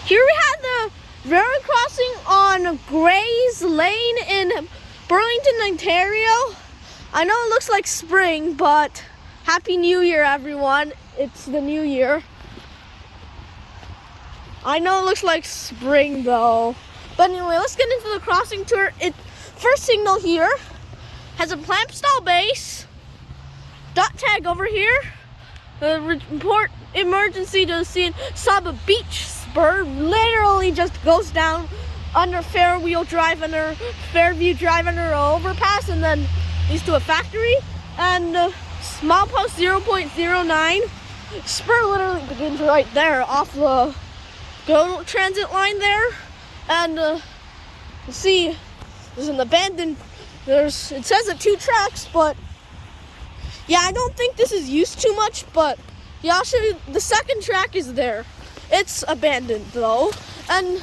Here we have the railroad crossing on Gray's Lane in Burlington, Ontario. I know it looks like spring, but Happy New Year, everyone. It's the new year. I know it looks like spring, though. But anyway, let's get into the crossing tour. First signal here has a clamp style base. Dot tag over here. Report emergency to the scene. Saw a beach spur. Literally just goes down under Fairview Drive under an overpass, and then leads to a factory. And milepost 0.09. Spur literally begins right there off the GO transit line there. And you see there's an abandoned, it says it 2 tracks, but yeah, I don't think this is used too much, but yeah, I'll show you. The second track is there. It's abandoned though. And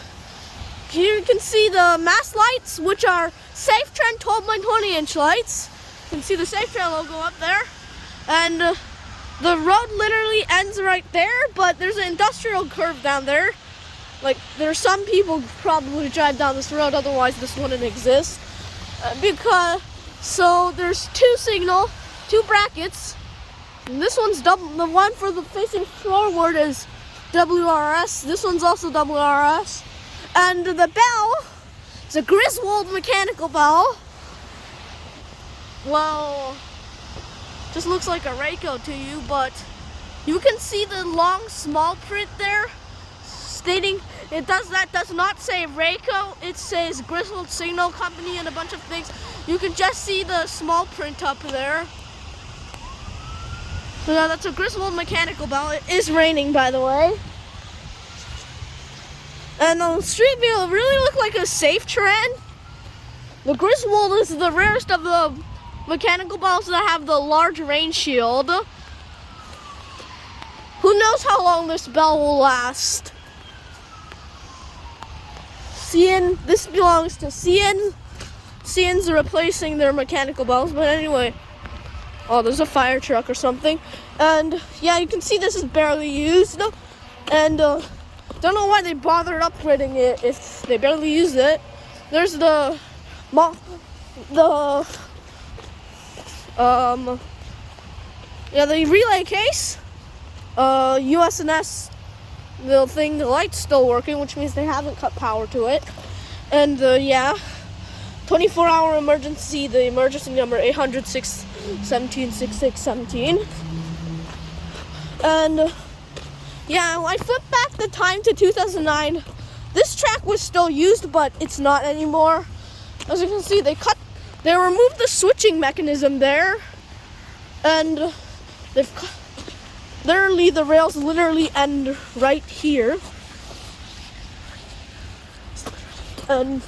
here you can see the mast lights, which are Safe Trend 12 by 20-inch lights. You can see the Safe Trend logo up there. And the road literally ends right there, but there's an industrial curve down there. Like, there's some people probably drive down this road, otherwise this wouldn't exist. So there's 2 brackets. And this one's double. The one for the facing forward is WRS. This one's also WRS. And the bell is a Griswold mechanical bell. Well, just looks like a Rayco to you, but you can see the long small print there stating that does not say Rayco. It says Griswold Signal Company and a bunch of things. You can just see the small print up there. So that's a Griswold mechanical bell. It is raining, by the way. And the street view really look like a Safe Trend. The Griswold is the rarest of the mechanical bells that have the large rain shield. Who knows how long this bell will last? This belongs to CN. CN's replacing their mechanical bells, but anyway. Oh, there's a fire truck or something. And yeah, you can see this is barely used. And don't know why they bothered upgrading it if they barely use it. There's the relay case. USNS, the light's still working, which means they haven't cut power to it. And 24-hour emergency, the emergency number 800-617-6617. And I flipped back the time to 2009. This track was still used, but it's not anymore. As you can see, they removed the switching mechanism there, and the rails literally end right here. And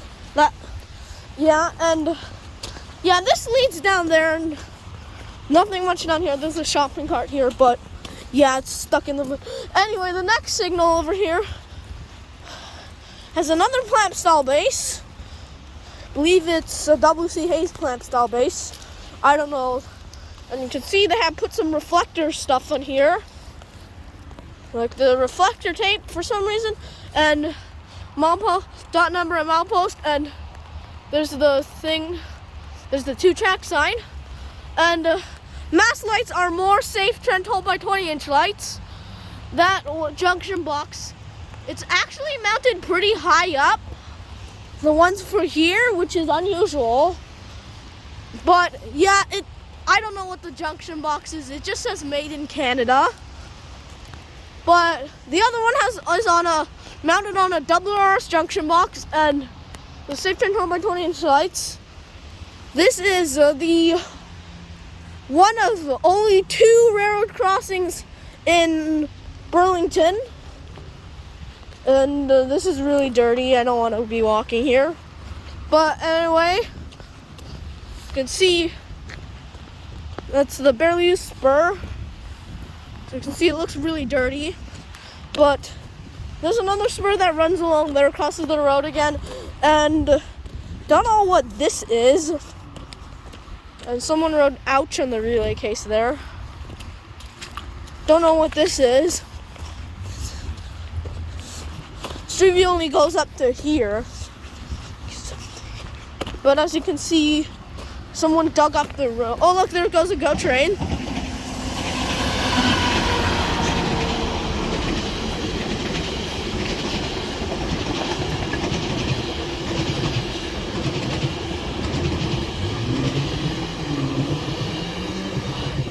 this leads down there, and nothing much down here. There's a shopping cart here, but yeah, it's stuck in the. Anyway, the next signal over here has another clamp style base. I believe it's a W.C. Hayes clamp style base. I don't know. And you can see they have put some reflector stuff on here, like the reflector tape for some reason, and milepost, dot number and milepost, and there's the 2-track sign. And mast lights are more Safe Trend 12 by 20-inch lights. That junction box, it's actually mounted pretty high up. The ones for here, which is unusual. But yeah, I don't know what the junction box is. It just says made in Canada. But the other one is mounted on a WRS junction box and the Safe Trend 12 by 20-inch lights. This is the one of only 2 railroad crossings in Burlington. And this is really dirty. I don't want to be walking here. But anyway, you can see that's the barely used spur. So you can see it looks really dirty. But there's another spur that runs along there, crosses the road again. And don't know what this is. And someone wrote ouch on the relay case there. Don't know what this is. street view only goes up to here. But as you can see, someone dug up the road. Oh look, there goes a GO train.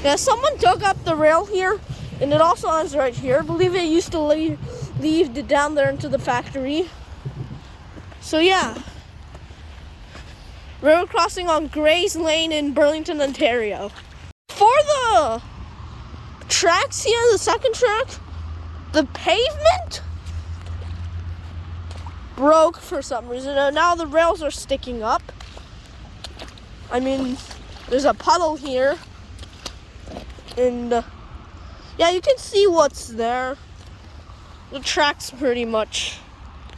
Yeah, someone dug up the rail here, and it also ends right here. I believe it used to leave it down there into the factory. So yeah, railroad crossing on Gray's Lane in Burlington, Ontario. For the tracks here, the second track, the pavement broke for some reason, and now the rails are sticking up. I mean, there's a puddle here. And yeah, you can see what's there. The tracks pretty much.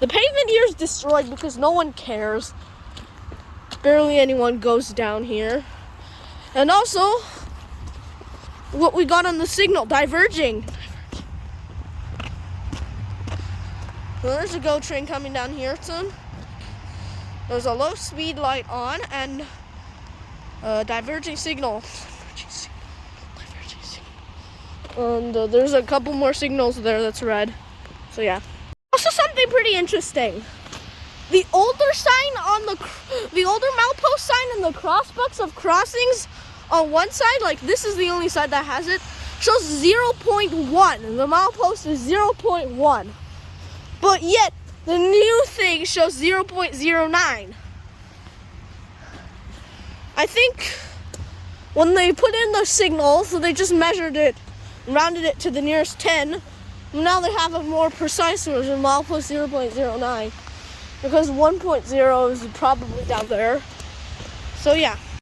The pavement here is destroyed because no one cares. Barely anyone goes down here. And also, what we got on the signal, diverging. Well, there's a GO train coming down here soon. There's a low speed light on and a diverging signal. And there's a couple more signals there that's red. So yeah. Also something pretty interesting. The older sign on the older milepost sign in the crossbucks of crossings on one side, like this is the only side that has it, shows 0.1. The milepost is 0.1. But yet the new thing shows 0.09. I think when they put in the signal, so they just measured it, rounded it to the nearest 10. Now they have a more precise version, milepost 0.09, because 1.0 is probably down there. So yeah.